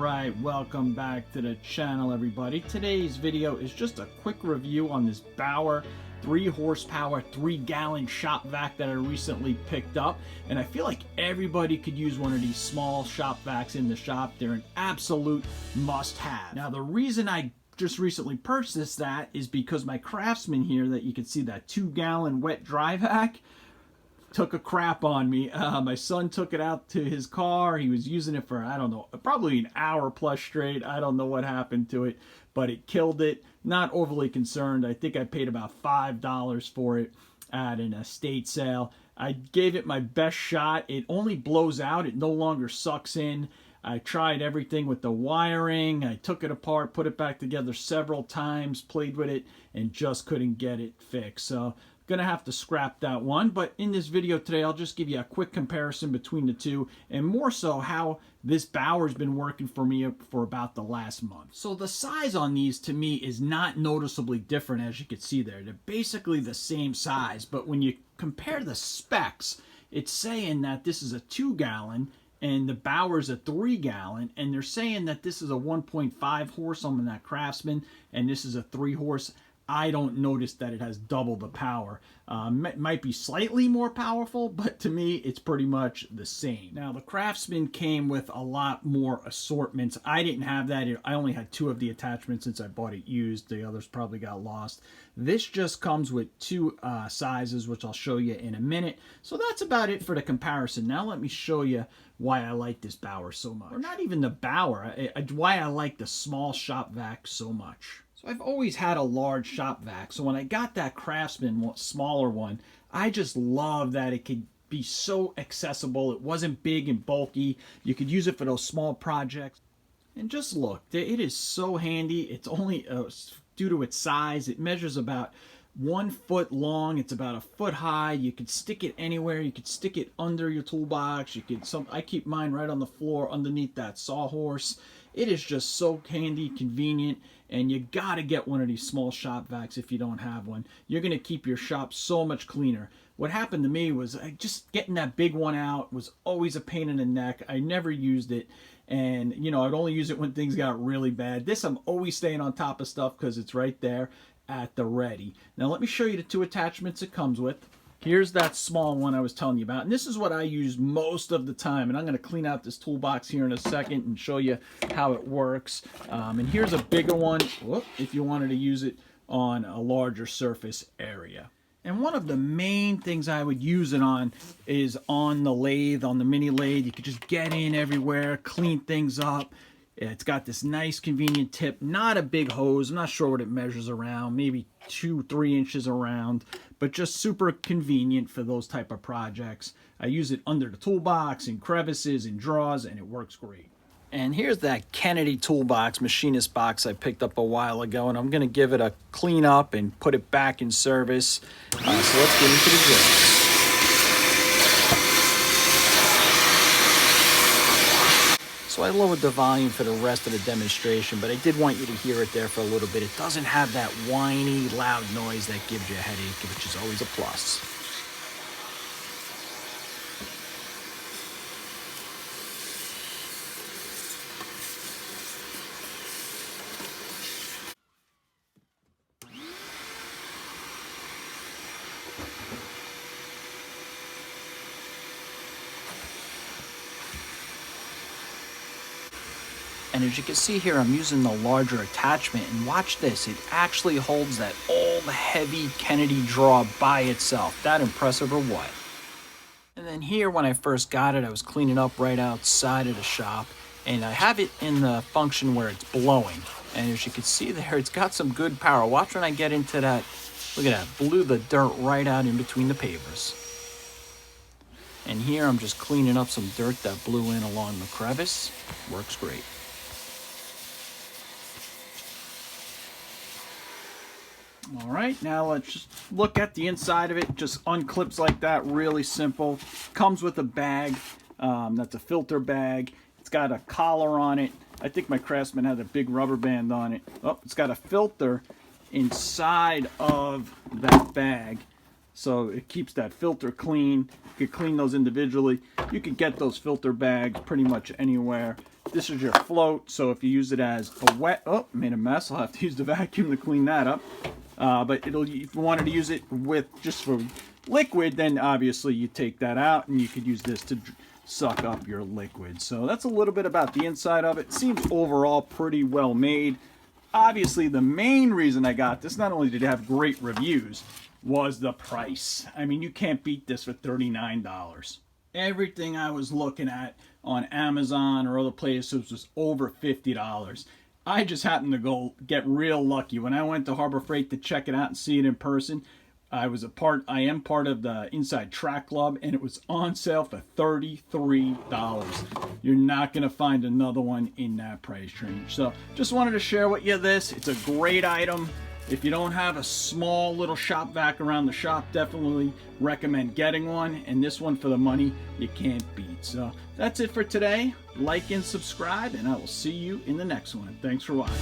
Alright, welcome back to the channel, everybody. Today's video is just a quick review on this Bauer 3 horsepower 3-gallon shop vac that I recently picked up, and I feel like everybody could use one of these small shop vacs in the shop. They're an absolute must-have. Now, the reason I just recently purchased that is because my Craftsman here, that you can see, that 2-gallon wet dry vac, took a crap on me. My son took it out to his car. He was using it for, I don't know, probably an hour plus straight. I don't know what happened to it, but it killed it. Not overly concerned. I think I paid about $5 for it at an estate sale. I gave it my best shot. It only blows out. It no longer sucks in. I tried everything with the wiring. I took it apart, put it back together several times, played with it, and just couldn't get it fixed. So gonna have to scrap that one. But in this video today, I'll just give you a quick comparison between the two, and more so how this Bauer's been working for me for about the last month. So the size on these to me is not noticeably different, as you can see there. They're basically the same size, but when you compare the specs, it's saying that this is a 2-gallon and the Bauer's a 3-gallon, and they're saying that this is a 1.5 horse on that Craftsman and this is a 3 horse. I don't notice that it has double the power. Might be slightly more powerful, but to me, it's pretty much the same. Now, the Craftsman came with a lot more assortments. I didn't have that. I only had 2 of the attachments since I bought it used. The others probably got lost. This just comes with 2 sizes, which I'll show you in a minute. So that's about it for the comparison. Now let me show you why I like this Bauer so much. Or not even the Bauer, why I like the small shop vac so much. So I've always had a large shop vac, so when I got that Craftsman smaller one, I just love that it could be so accessible. It wasn't big and bulky. You could use it for those small projects. And just look, it is so handy. It's only due to its size. It measures about 1 foot long. It's about 1 foot high. You could stick it anywhere. You could stick it under your toolbox. You could I keep mine right on the floor underneath that sawhorse. It is just so handy, convenient, and you gotta get one of these small shop vacs if you don't have one. You're gonna keep your shop so much cleaner. What happened to me was just getting that big one out was always a pain in the neck. I never used it, and you know, I'd only use it when things got really bad. This, I'm always staying on top of stuff because it's right there at the ready. Now let me show you the 2 attachments it comes with. Here's that small one I was telling you about, and this is what I use most of the time, and I'm going to clean out this toolbox here in a second and show you how it works. And here's a bigger one if you wanted to use it on a larger surface area. And one of the main things I would use it on is on the lathe, on the mini lathe. You could just get in everywhere, clean things up. It's got this nice convenient tip, not a big hose. I'm not sure what it measures around, maybe 2-3 inches around, but just super convenient for those type of projects. I use it under the toolbox, in crevices, in drawers, and it works great. And here's that Kennedy Toolbox machinist box I picked up a while ago, and I'm going to give it a clean up and put it back in service. So let's get into the drill. So I lowered the volume for the rest of the demonstration, but I did want you to hear it there for a little bit. It doesn't have that whiny, loud noise that gives you a headache, which is always a plus. And as you can see here, I'm using the larger attachment, and watch this, it actually holds that old heavy Kennedy draw by itself. That impressive or what? And then here, when I first got it, I was cleaning up right outside of the shop, and I have it in the function where it's blowing. And as you can see there, it's got some good power. Watch when I get into that. Look at that, blew the dirt right out in between the pavers. And here I'm just cleaning up some dirt that blew in along the crevice. Works great. All right, now let's just look at the inside of it. Just unclips like that, really simple. Comes with a bag, that's a filter bag. It's got a collar on it. I think my Craftsman had a big rubber band on it. Oh, it's got a filter inside of that bag. So it keeps that filter clean. You could clean those individually. You could get those filter bags pretty much anywhere. this is your float, so if you use it as a wet, oh, made a mess. I'll have to use the vacuum to clean that up. But if you wanted to use it with just for liquid, then obviously you take that out and you could use this to suck up your liquid. So that's a little bit about the inside of it. Seems overall pretty well made. Obviously, the main reason I got this, not only did it have great reviews, was the price. I mean, you can't beat this for $39. Everything I was looking at on Amazon or other places was over $50. I just happened to go get real lucky. When I went to Harbor Freight to check it out and see it in person, I am part of the Inside Track Club, and it was on sale for $33. You're not going to find another one in that price range. So just wanted to share with you this. It's a great item. If you don't have a small little shop vac around the shop, definitely recommend getting one. And this one, for the money, you can't beat. So that's it for today. Like and subscribe, and I will see you in the next one. Thanks for watching.